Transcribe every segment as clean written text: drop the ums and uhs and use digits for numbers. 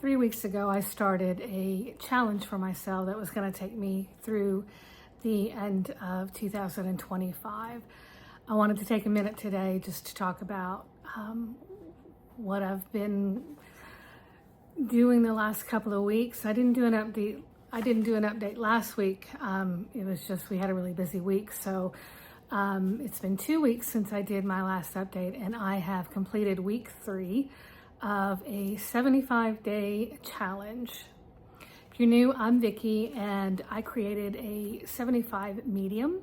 3 weeks ago, I started a challenge for myself that was going to take me through the end of 2025. I wanted to take a minute today just to talk about what I've been doing the last couple of weeks. I didn't do an update last week. It was just, we had a really busy week. So it's been 2 weeks since I did my last update, and I have completed week 3 of a 75-day challenge. If you're new, I'm Vicki, and I created a 75 medium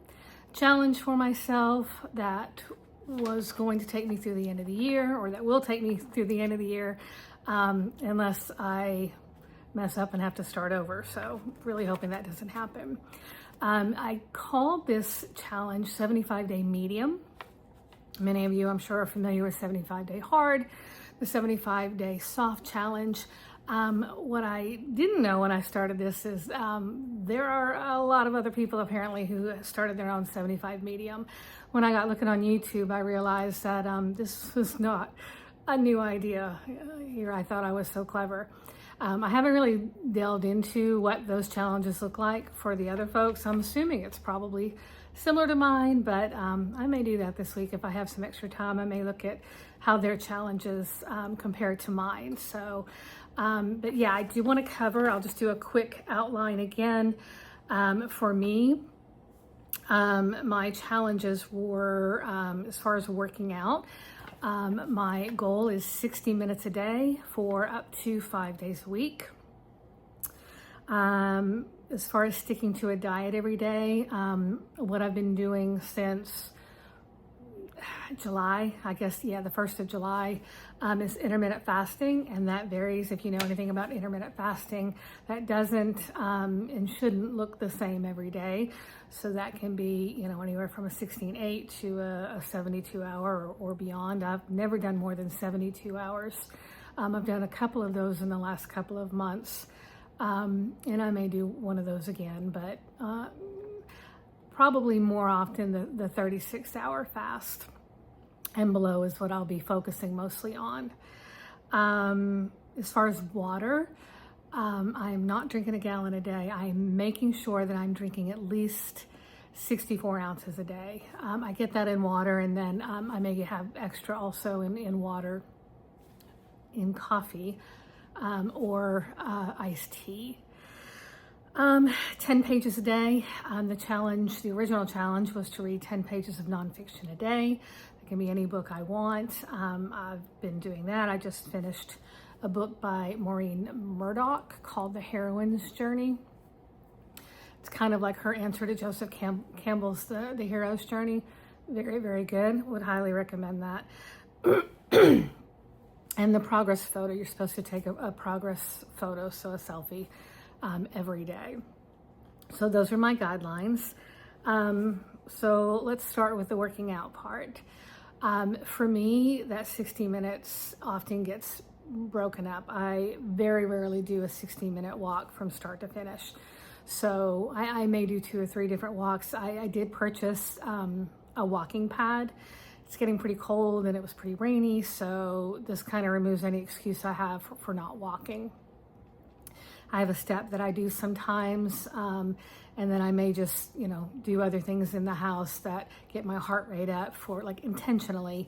challenge for myself that was going to take me through the end of the year, or that will take me through the end of the year, unless I mess up and have to start over. So really hoping that doesn't happen. I called this challenge 75-day medium. Many of you, I'm sure, are familiar with 75-day hard, the 75-day soft challenge. What I didn't know when I started this is there are a lot of other people apparently who started their own 75 medium. When I got looking on YouTube, I realized that this was not a new idea. Here I thought I was so clever. I haven't really delved into what those challenges look like for the other folks. I'm assuming it's probably similar to mine, but I may do that this week if I have some extra time. I may look at how their challenges compare to mine. So, but yeah, I do want to cover, I'll just do a quick outline again. For me, my challenges were, as far as working out, my goal is 60 minutes a day for up to 5 days a week. As far as sticking to a diet every day, what I've been doing since July, I guess, yeah, the 1st of July, is intermittent fasting, and that varies. If you know anything about intermittent fasting, that doesn't and shouldn't look the same every day. So that can be, you know, anywhere from a 16-8 to a 72-hour or beyond. I've never done more than 72 hours. I've done a couple of those in the last couple of months, and I may do one of those again, but probably more often the 36-hour fast and below is what I'll be focusing mostly on. As far as water, I'm not drinking a gallon a day. I'm making sure that I'm drinking at least 64 ounces a day. I get that in water, and then I may have extra also in water, in coffee, or iced tea. 10 pages a day. The original challenge was to read 10 pages of nonfiction a day. It can be any book I want. I've been doing that. I just finished a book by Maureen Murdoch called The Heroine's Journey. It's kind of like her answer to Joseph Campbell's The Hero's Journey. Very, very good. Would highly recommend that. And the progress photo, you're supposed to take a progress photo, so a selfie, every day. So those are my guidelines. So let's start with the working out part. For me, that 60 minutes often gets broken up. I very rarely do a 60-minute walk from start to finish. So I may do 2 or 3 different walks. I did purchase a walking pad. It's getting pretty cold and it was pretty rainy, so this kind of removes any excuse I have for not walking. I have a step that I do sometimes, and then I may just, you know, do other things in the house that get my heart rate up for, like, intentionally,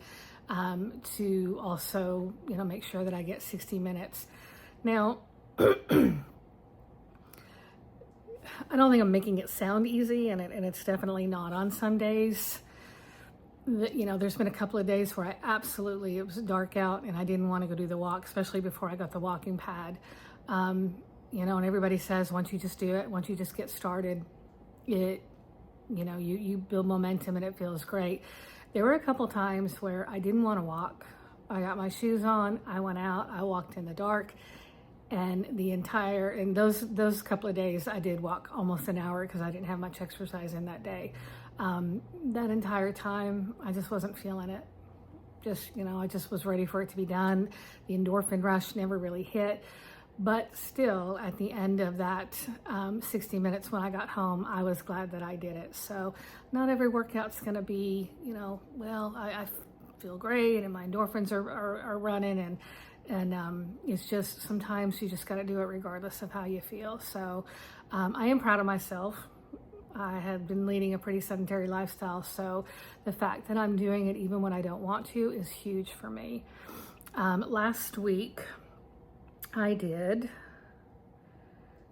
to also, you know, make sure that I get 60 minutes. Now, I don't think I'm making it sound easy, and it's definitely not on some days. You know, there's been a couple of days where it was dark out and I didn't want to go do the walk, especially before I got the walking pad. You know, and everybody says once you just do it, once you just get started, you know, you build momentum and it feels great. There were a couple times where I didn't want to walk. I got my shoes on, I went out, I walked in the dark, and those couple of days I did walk almost an hour because I didn't have much exercise in that day. That entire time, I just wasn't feeling it. I just was ready for it to be done. The endorphin rush never really hit. But still, at the end of that 60 minutes when I got home, I was glad that I did it. So not every workout's going to be, you know, well, I feel great and my endorphins are running and And it's just, sometimes you just got to do it regardless of how you feel. So I am proud of myself. I have been leading a pretty sedentary lifestyle, so the fact that I'm doing it even when I don't want to is huge for me. Last week I did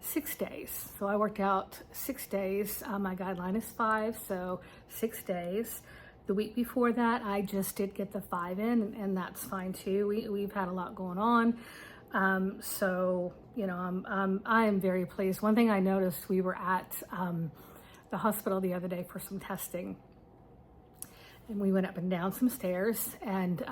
6 days. So I worked out 6 days. My guideline is 5, so 6 days. The week before that, I just did get the 5 in, and that's fine too. We've had a lot going on. So, you know, I am very pleased. One thing I noticed, we were at the hospital the other day for some testing, and we went up and down some stairs, and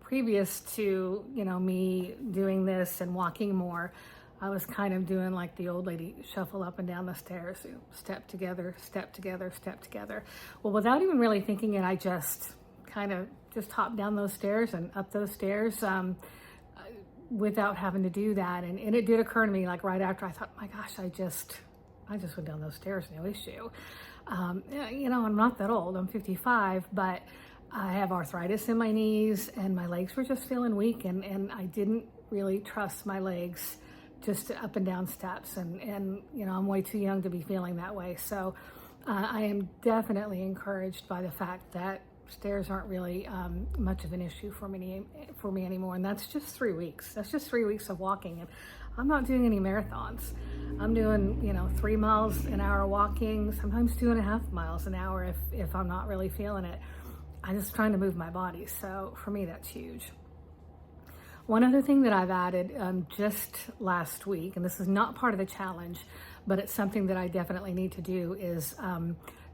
previous to, you know, me doing this and walking more, I was kind of doing like the old lady shuffle up and down the stairs, step together, step together, step together. Well, without even really thinking it, I just kind of just hopped down those stairs and up those stairs without having to do that. And it did occur to me, like right after, I thought, my gosh, I just went down those stairs, no issue. You know, I'm not that old, I'm 55, but I have arthritis in my knees and my legs were just feeling weak, and I didn't really trust my legs just up and down steps, and you know, I'm way too young to be feeling that way. So I am definitely encouraged by the fact that stairs aren't really much of an issue for me anymore. And that's just 3 weeks. That's just 3 weeks of walking, and I'm not doing any marathons. I'm doing, you know, 3 miles an hour walking, sometimes 2.5 miles an hour if I'm not really feeling it. I'm just trying to move my body. So for me, that's huge. One other thing that I've added just last week, and this is not part of the challenge, but it's something that I definitely need to do, is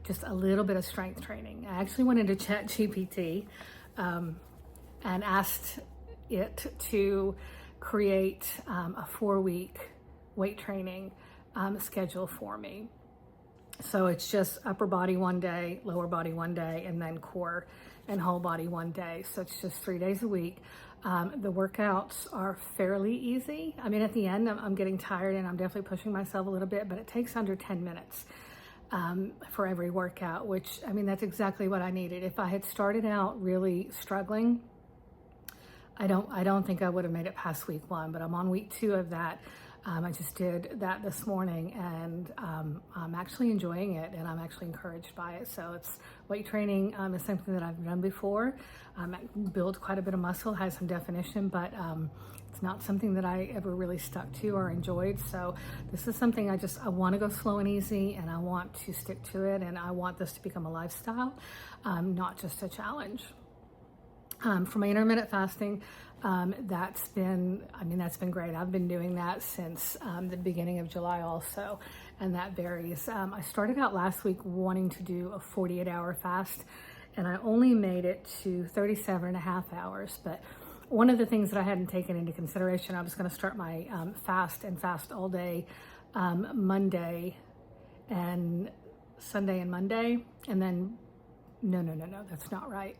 just a little bit of strength training. I actually went into ChatGPT and asked it to create a 4-week weight training schedule for me. So it's just upper body 1 day, lower body 1 day, and then core and whole body 1 day. So it's just 3 days a week. The workouts are fairly easy. I mean, at the end, I'm getting tired and I'm definitely pushing myself a little bit, but it takes under 10 minutes for every workout, which, I mean, that's exactly what I needed. If I had started out really struggling, I don't think I would have made it past week 1, but I'm on week 2 of that. I just did that this morning, and I'm actually enjoying it, and I'm actually encouraged by it. So it's weight training is something that I've done before. Built quite a bit of muscle, has some definition, but it's not something that I ever really stuck to or enjoyed. So this is something I want to go slow and easy, and I want to stick to it, and I want this to become a lifestyle, not just a challenge. For my intermittent fasting, that's been great. I've been doing that since the beginning of July also, and that varies. I started out last week wanting to do a 48-hour fast, and I only made it to 37.5 hours. But one of the things that I hadn't taken into consideration, I was going to start my fast all day Monday and Sunday and Monday, and then no, that's not right.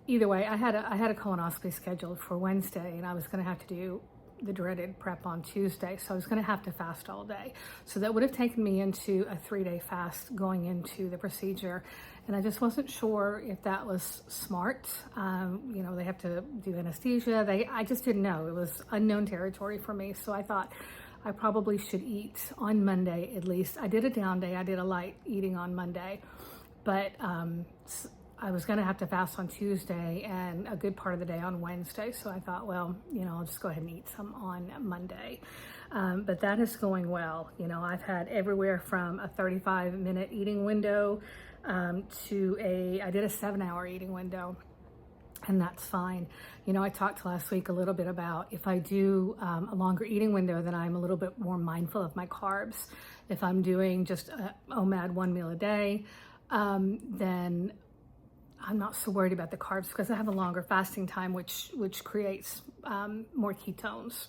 Either way, I had a colonoscopy scheduled for Wednesday, and I was going to have to do the dreaded prep on Tuesday, so I was going to have to fast all day. So that would have taken me into a 3-day fast going into the procedure, and I just wasn't sure if that was smart. You know, they have to do anesthesia. I just didn't know. It was unknown territory for me, so I thought I probably should eat on Monday at least. I did a down day. I did a light eating on Monday, but I was going to have to fast on Tuesday and a good part of the day on Wednesday. So I thought, well, you know, I'll just go ahead and eat some on Monday. But that is going well. You know, I've had everywhere from a 35-minute eating window to I did a 7-hour eating window, and that's fine. You know, I talked last week a little bit about if I do a longer eating window, then I'm a little bit more mindful of my carbs. If I'm doing just a OMAD 1 meal a day, then I'm not so worried about the carbs because I have a longer fasting time, which creates more ketones,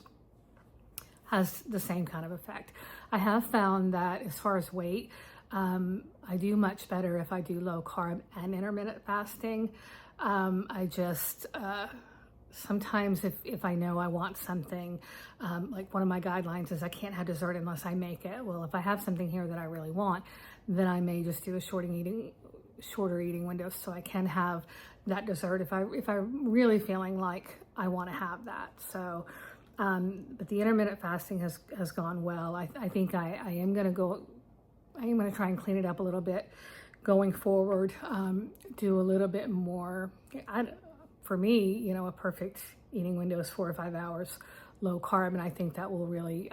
has the same kind of effect. I have found that as far as weight, I do much better if I do low carb and intermittent fasting. I just, sometimes if I know I want something, like one of my guidelines is I can't have dessert unless I make it. Well, if I have something here that I really want, then I may just do a short eating shorter eating windows so I can have that dessert if I'm really feeling like I want to have that. So, but the intermittent fasting has gone well. I think I am going to try and clean it up a little bit going forward, do a little bit more. For me, a perfect eating window is 4 or 5 hours low carb, and I think that will really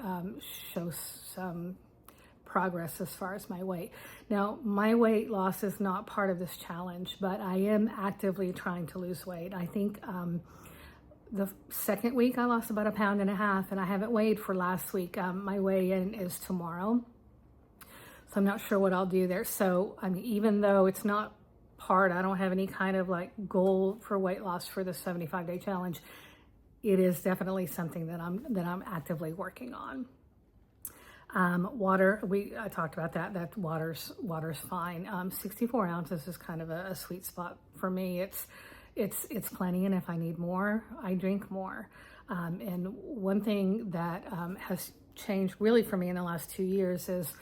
show some progress as far as my weight. Now, my weight loss is not part of this challenge, but I am actively trying to lose weight. I think the second week I lost about 1.5 pounds, and I haven't weighed for last week. My weigh-in is tomorrow, so I'm not sure what I'll do there. So, I mean, even though it's not I don't have any kind of like goal for weight loss for the 75-day challenge, it is definitely something that I'm actively working on. Water, I talked about that. That water's fine. 64 ounces is kind of a sweet spot for me. It's plenty, and if I need more, I drink more. And one thing that has changed really for me in the last 2 years is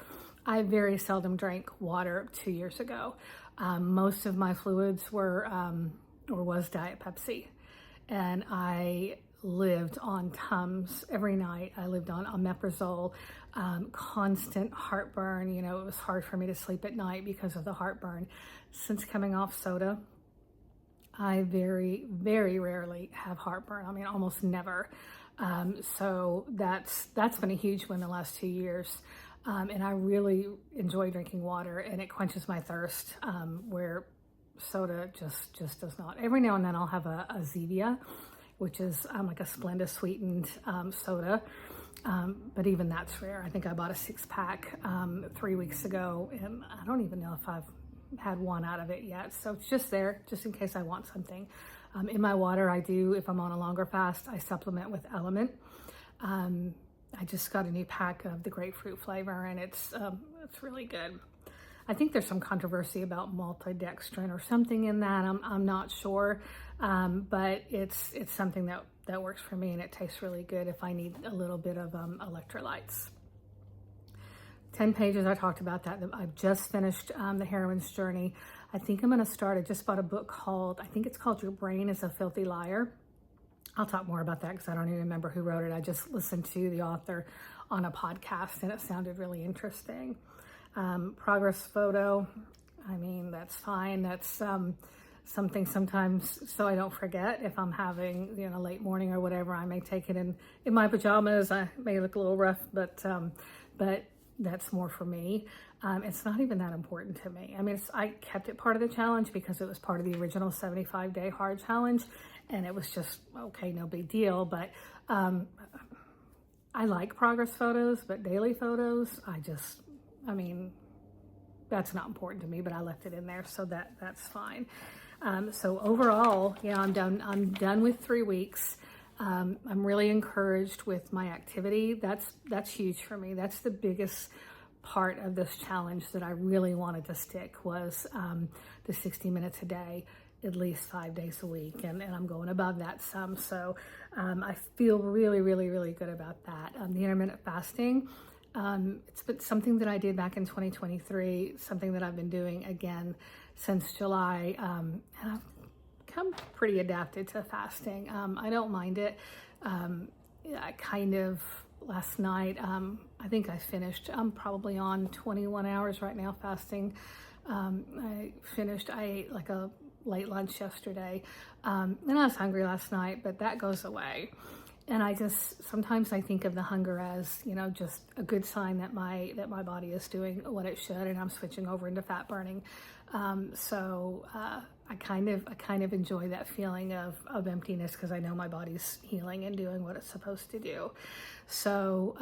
I very seldom drank water 2 years ago. Most of my fluids was Diet Pepsi, and I lived on Tums every night. I lived on omeprazole, constant heartburn. It was hard for me to sleep at night because of the heartburn. Since coming off soda, I very, very rarely have heartburn. I mean, almost never. So that's been a huge win the last 2 years. And I really enjoy drinking water, and it quenches my thirst, where soda just does not. Every now and then I'll have a Zevia, which is like a Splenda sweetened soda. But even that's rare. I think I bought a 6-pack 3 weeks ago, and I don't even know if I've had one out of it yet. So it's just there, just in case I want something. In my water, I do, if I'm on a longer fast, I supplement with Element. I just got a new pack of the grapefruit flavor, and it's really good. I think there's some controversy about maltodextrin or something in that. I'm not sure, but it's something that works for me, and it tastes really good if I need a little bit of electrolytes. 10 pages, I talked about that. I've just finished the Heroine's Journey. I think I'm going to start. I just bought a book called, I think it's called Your Brain is a Filthy Liar. I'll talk more about that because I don't even remember who wrote it. I just listened to the author on a podcast, and it sounded really interesting. Progress photo, I mean, that's fine. That's something sometimes, so I don't forget. If I'm having, late morning or whatever, I may take it in my pajamas. I may look a little rough, but that's more for me. It's not even that important to me. I mean, I kept it part of the challenge because it was part of the original 75-day hard challenge, and it was just, okay, no big deal. But I like progress photos, but daily photos, that's not important to me, but I left it in there, so that's fine. So overall, I'm done with 3 weeks. I'm really encouraged with my activity. That's huge for me. That's the biggest part of this challenge that I really wanted to stick was the 60 minutes a day, at least 5 days a week. And I'm going above that some. So I feel really, really, really good about that. The intermittent fasting, it's been something that I did back in 2023, something that I've been doing again since July. And I've become pretty adapted to fasting. I don't mind it. I kind of, last night, I think I finished, I'm probably on 21 hours right now fasting. I ate like a late lunch yesterday, and I was hungry last night, but that goes away. And sometimes I think of the hunger as, just a good sign that my body is doing what it should, and I'm switching over into fat burning. So I kind of enjoy that feeling of emptiness because I know my body's healing and doing what it's supposed to do. So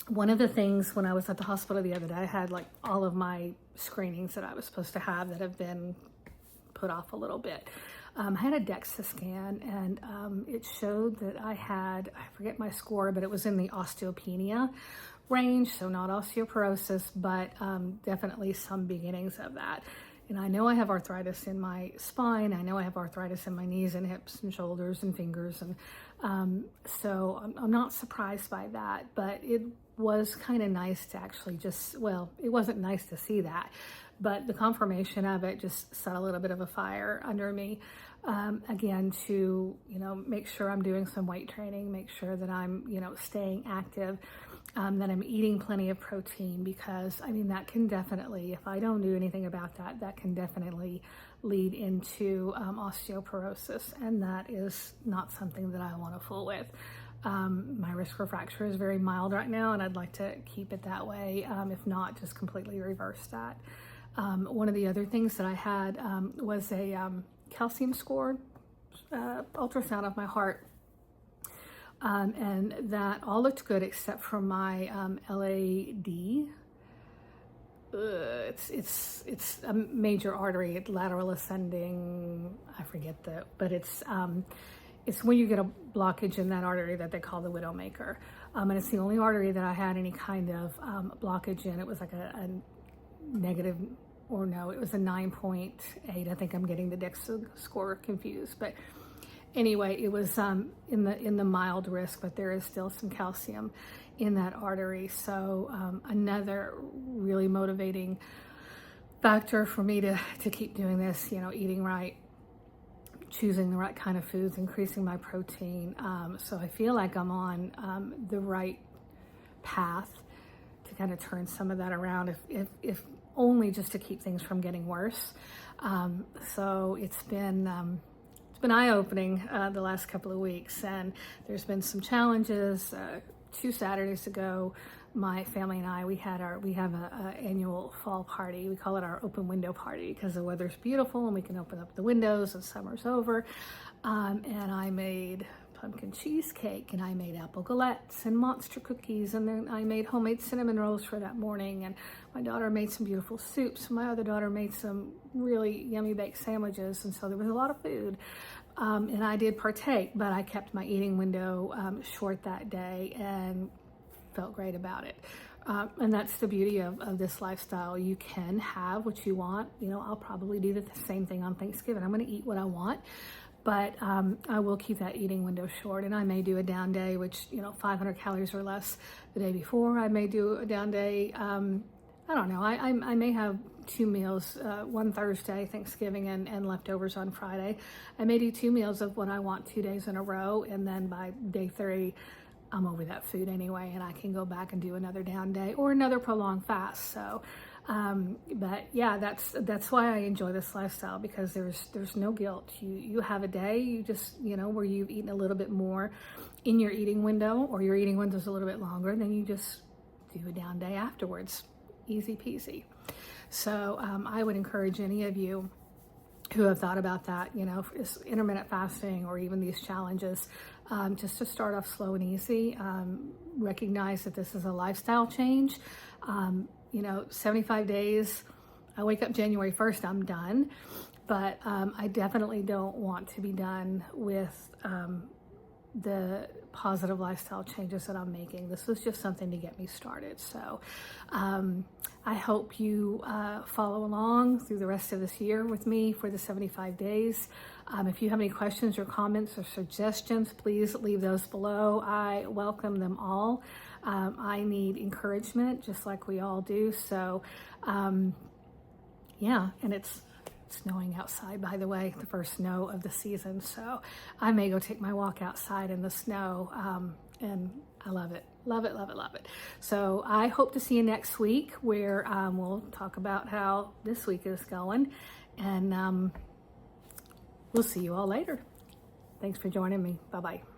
one of the things when I was at the hospital the other day, I had like all of my screenings that I was supposed to have that have been put off a little bit. I had a DEXA scan, and it showed that I forget my score, but it was in the osteopenia range, so not osteoporosis, but definitely some beginnings of that. And I know I have arthritis in my spine. I know I have arthritis in my knees and hips and shoulders and fingers. And so I'm not surprised by that, but was kind of nice to actually just, well, it wasn't nice to see that, but the confirmation of it just set a little bit of a fire under me. Again, to, make sure I'm doing some weight training, make sure that I'm, staying active, that I'm eating plenty of protein, because that can definitely, if I don't do anything about that, that can definitely lead into osteoporosis. And that is not something that I want to fool with. My risk for fracture is very mild right now, and I'd like to keep it that way. If not, just completely reverse that. One of the other things that I had was a calcium score ultrasound of my heart. And that all looked good except for my LAD. It's a major artery, lateral ascending, I forget but it's when you get a blockage in that artery that they call the widowmaker. And it's the only artery that I had any kind of blockage in. It was like a negative, or no, it was a 9.8. I think I'm getting the DEXA score confused, but anyway, it was in the mild risk, but there is still some calcium in that artery. So another really motivating factor for me to keep doing this, eating right, choosing the right kind of foods, increasing my protein. So I feel like I'm on the right path to kind of turn some of that around, if only just to keep things from getting worse. So it's been eye-opening the last couple of weeks, and there's been some challenges. 2 Saturdays ago, my family and I, we have a annual fall party. We call it our open window party because the weather's beautiful and we can open up the windows and summer's over. And I made pumpkin cheesecake, and I made apple galettes and monster cookies, and then I made homemade cinnamon rolls for that morning, and my daughter made some beautiful soups. My other daughter made some really yummy baked sandwiches, and so there was a lot of food. And I did partake, but I kept my eating window short that day and felt great about it. And that's the beauty of this lifestyle. You can have what you want. I'll probably do the same thing on Thanksgiving. I'm going to eat what I want, but I will keep that eating window short. And I may do a down day, which, 500 calories or less the day before. I may do a down day. I don't know. I may have 2 meals, one Thursday, Thanksgiving, and leftovers on Friday. I may do 2 meals of what I want 2 days in a row, and then by day 3, I'm over that food anyway, and I can go back and do another down day or another prolonged fast. So, but yeah, that's why I enjoy this lifestyle, because there's no guilt. You have a day, you just, where you've eaten a little bit more in your eating window, or your eating window's a little bit longer, then you just do a down day afterwards. Easy peasy. So I would encourage any of you who have thought about that, intermittent fasting or even these challenges, just to start off slow and easy. Recognize that this is a lifestyle change. 75 days, I wake up January 1st, I'm done. But I definitely don't want to be done with the positive lifestyle changes that I'm making. This was just something to get me started. So I hope you follow along through the rest of this year with me for the 75 days. If you have any questions or comments or suggestions, please leave those below. I welcome them all. I need encouragement, just like we all do. So yeah, and it's snowing outside, by the way, the first snow of the season. So I may go take my walk outside in the snow, and I love it. Love it, love it, love it. So I hope to see you next week, where we'll talk about how this week is going, and we'll see you all later. Thanks for joining me. Bye-bye.